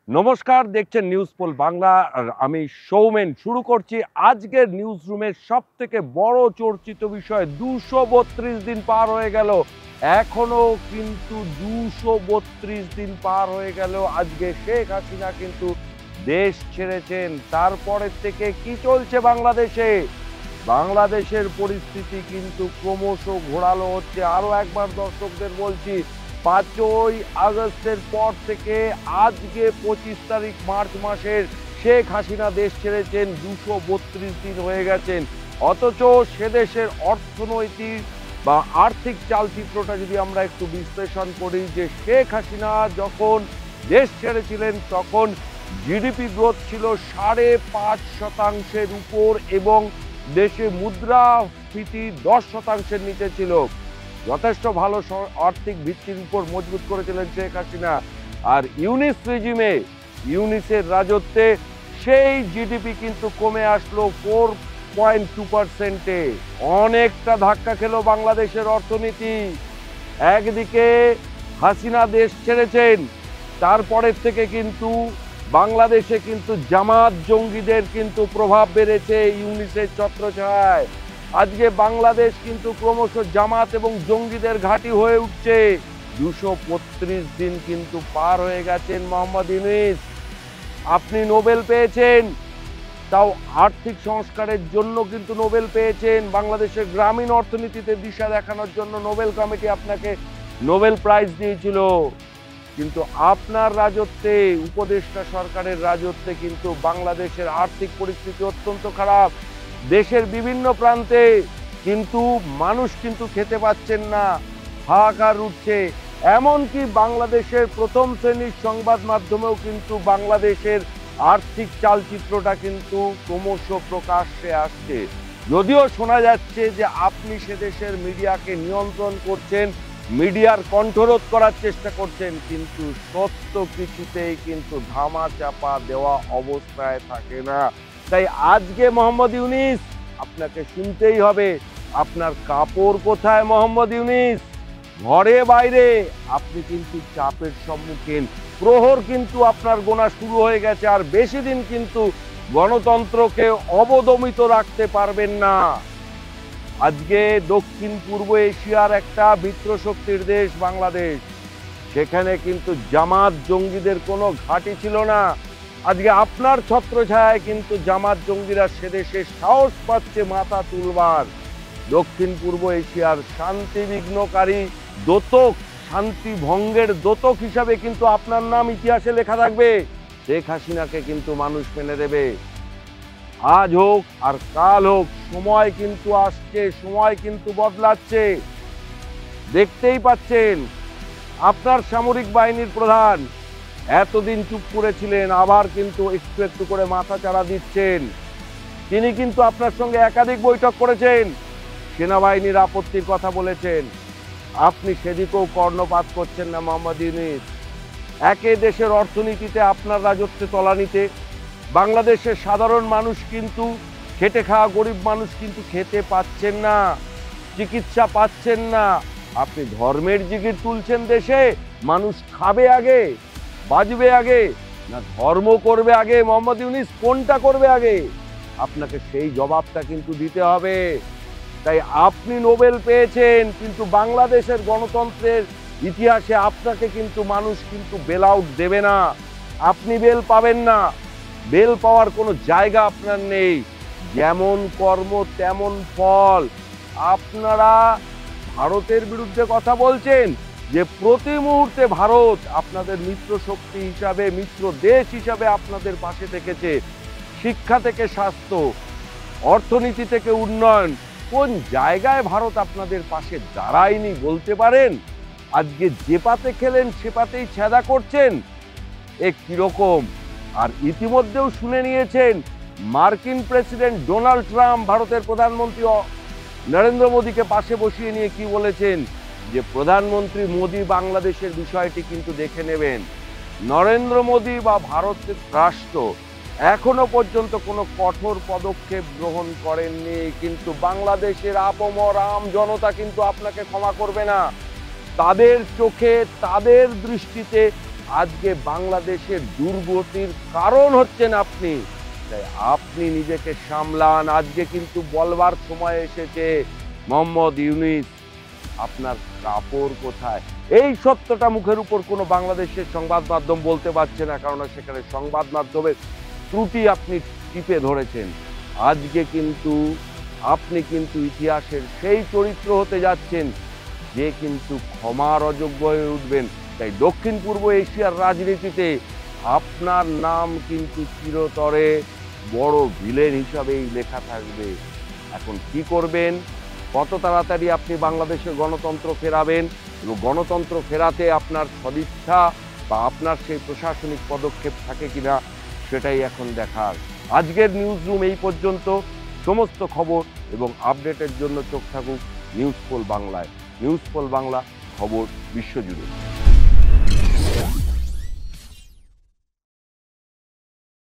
নমস্কার, দেখছেন news pole Bangla. আর আমি সৌমেন শুরু করছি আজকের নিউজ রুমের সব থেকে বড় চর্চিত বিষয়। 232 দিন পার হয়ে গেল, এখনো কিন্তু 232 দিন পার হয়ে গেল। আজকে শেখ হাসিনা কিন্তু দেশ ছেড়েছেন। তারপরের থেকে কি চলছে বাংলাদেশে? বাংলাদেশের পরিস্থিতি কিন্তু ক্রমশ ঘোরালো হচ্ছে। আরো একবার দর্শকদের বলছি, 5ই আগস্টের পর থেকে আজকে 25 তারিখ মার্চ মাসের শেখ হাসিনা দেশ ছেড়েছেন। 232 দিন হয়ে গেছেন, অথচ সে দেশের অর্থনৈতিক বা আর্থিক চালচিত্রটা যদি আমরা একটু বিশ্লেষণ করি, যে শেখ হাসিনা যখন দেশ ছেড়েছিলেন তখন জিডিপি গ্রোথ ছিল 5.5%-এর উপর এবং দেশে মুদ্রাস্ফীতি 10%-এর নিচে ছিল। যথেষ্ট ভালো আর্থিক ভিত্তির উপর মজবুত করেছিলেন শেখ হাসিনা। আর ইউনিসের রাজত্বে সেই জিডিপি কিন্তু কমে আসলো 4.2%-এ। অনেকটা ধাক্কা খেলো বাংলাদেশের অর্থনীতি। একদিকে হাসিনা দেশ ছেড়েছেন, তারপরের থেকে কিন্তু বাংলাদেশে কিন্তু জামাত জঙ্গিদের কিন্তু প্রভাব বেড়েছে ইউনিসের ছত্রছায়ায়। আজকে বাংলাদেশ কিন্তু ক্রমশ জামাত এবং জঙ্গিদের ঘাঁটি হয়ে উঠছে। 232 দিন কিন্তু পার হয়ে গেছেন। মোহাম্মদ ইউনূস, আপনি নোবেল পেয়েছেন, তাও আর্থিক সংস্কারের জন্য কিন্তু নোবেল পেয়েছেন। বাংলাদেশের গ্রামীণ অর্থনীতিতে দিশা দেখানোর জন্য নোবেল কমিটি আপনাকে নোবেল প্রাইজ দিয়েছিল। কিন্তু আপনার রাজত্বে, উপদেষ্টা সরকারের রাজত্বে কিন্তু বাংলাদেশের আর্থিক পরিস্থিতি অত্যন্ত খারাপ। দেশের বিভিন্ন প্রান্তে কিন্তু মানুষ কিন্তু খেতে পাচ্ছেন না, হাহাকার উঠছে। এমনকি বাংলাদেশের প্রথম শ্রেণীর সংবাদ মাধ্যমেও কিন্তু বাংলাদেশের আর্থিক চালচিত্রটা কিন্তু ক্রমশ প্রকাশ্যে আসছে। যদিও শোনা যাচ্ছে যে আপনি সে দেশের মিডিয়াকে নিয়ন্ত্রণ করছেন, মিডিয়ার কণ্ঠরোধ করার চেষ্টা করছেন, কিন্তু সত্য কিছুতেই কিন্তু ধামা চাপা দেওয়া অবস্থায় থাকে না। তাই আজকে মোহাম্মদ ইউনূস, আপনাকে শুনতেই হবে। আপনার কাপড় কোথায় মোহাম্মদ ইউনূস? ঘরে বাইরে আপনি কিন্তু চাপের সম্মুখীন। প্রহর কিন্তু আপনার গোনা শুরু হয়ে গেছে। আর বেশি দিন কিন্তু গণতন্ত্রকে অবদমিত রাখতে পারবেন না। আজকে দক্ষিণ পূর্ব এশিয়ার একটা মিত্রশক্তির দেশ বাংলাদেশ, সেখানে কিন্তু জামাত জঙ্গিদের কোনো ঘাঁটি ছিল না। আজকে আপনার ছত্রছায়ায় কিন্তু জামাত জঙ্গিরা সে দেশে সাহস পাচ্ছে মাথা তুলবার। দক্ষিণ পূর্ব এশিয়ার শান্তি বিঘ্নকারী দোতক, শান্তি ভঙ্গের দোতক হিসাবে কিন্তু আপনার নাম ইতিহাসে লেখা থাকবে। শেখ হাসিনাকে কিন্তু মানুষ মেনে দেবে। আজ হোক আর কাল হোক, সময় কিন্তু আসছে, সময় কিন্তু বদলাচ্ছে। দেখতেই পাচ্ছেন আপনার সামরিক বাহিনীর প্রধান এতদিন চুপ করেছিলেন, আবার কিন্তু একটু একটু করে মাথা চাড়া দিচ্ছেন। তিনি কিন্তু আপনার সঙ্গে একাধিক বৈঠক করেছেন, সেনাবাহিনীর আপত্তির কথা বলেছেন। আপনি সেদিকেও কর্ণপাত করছেন না মোহাম্মদ ইউনূস। একে দেশের অর্থনীতিতে আপনার রাজত্বে তলানিতে, বাংলাদেশের সাধারণ মানুষ কিন্তু, খেটে খাওয়া গরিব মানুষ কিন্তু খেতে পাচ্ছেন না, চিকিৎসা পাচ্ছেন না। আপনি ধর্মের জিগির তুলছেন দেশে। মানুষ খাবে আগে, বাঁচবে আগে, না ধর্ম করবে আগে? মোহাম্মদ ইউনূস, কোনটা করবে আগে? আপনাকে সেই জবাবটা কিন্তু দিতে হবে। তাই আপনি নোবেল পেয়েছেন, কিন্তু বাংলাদেশের গণতন্ত্রের ইতিহাসে আপনাকে কিন্তু মানুষ কিন্তু বেল আউট দেবে না। আপনি বেল পাবেন না। বেল পাওয়ার কোনো জায়গা আপনার নেই। যেমন কর্ম তেমন ফল। আপনারা ভারতের বিরুদ্ধে কথা বলছেন, যে প্রতি মুহূর্তে ভারত আপনাদের মিত্র শক্তি হিসাবে, মিত্র দেশ হিসাবে আপনাদের পাশে থেকেছে। শিক্ষা থেকে স্বাস্থ্য, অর্থনীতি থেকে উন্নয়ন, কোন জায়গায় ভারত আপনাদের পাশে দাঁড়ায়নি বলতে পারেন? আজকে যে পাতে খেলেন সে পাতেই ছেদা করছেন, এ কিরকম? আর ইতিমধ্যেও শুনে নিয়েছেন, মার্কিন প্রেসিডেন্ট ডোনাল্ড ট্রাম্প ভারতের প্রধানমন্ত্রী নরেন্দ্র মোদীকে পাশে বসিয়ে নিয়ে কি বলেছেন, যে প্রধানমন্ত্রী মোদী বাংলাদেশের বিষয়টি কিন্তু দেখে নেবেন। নরেন্দ্র মোদী বা ভারতের রাষ্ট্র এখনো পর্যন্ত কোনো কঠোর পদক্ষেপ গ্রহণ করেননি, কিন্তু বাংলাদেশের আপামর আম জনতা কিন্তু আপনাকে ক্ষমা করবে না। তাদের চোখে, তাদের দৃষ্টিতে আজকে বাংলাদেশের দুর্গতির কারণ হচ্ছেন আপনি। তাই আপনি নিজেকে সামলান। আজকে কিন্তু বলবার সময় এসেছে, মোহাম্মদ ইউনূস আপনার কাপড় কোথায়? এই সত্যটা মুখের উপর কোনো বাংলাদেশের সংবাদ মাধ্যম বলতে পারছে না, কারণ সেখানে সংবাদ মাধ্যমের ত্রুটি আপনি টিপে ধরেছেন। আজকে কিন্তু আপনি কিন্তু ইতিহাসের সেই চরিত্র হতে যাচ্ছেন যে কিন্তু ক্ষমার অযোগ্য হয়ে উঠবেন। তাই দক্ষিণ পূর্ব এশিয়ার রাজনীতিতে আপনার নাম কিন্তু চিরতরে বড় ভিলেন হিসাবেই লেখা থাকবে। এখন কি করবেন? কত তাড়াতাড়ি আপনি বাংলাদেশের গণতন্ত্র ফেরাবেন এবং গণতন্ত্র ফেরাতে আপনার সদিচ্ছা বা আপনার সেই প্রশাসনিক পদক্ষেপ থাকে কিনা, সেটাই এখন দেখার। আজকের নিউজ রুম এই পর্যন্ত। সমস্ত খবর এবং আপডেটের জন্য চোখ থাকুক নিউজ পোল বাংলায়। নিউজ পোল বাংলা, খবর বিশ্বজুড়ে।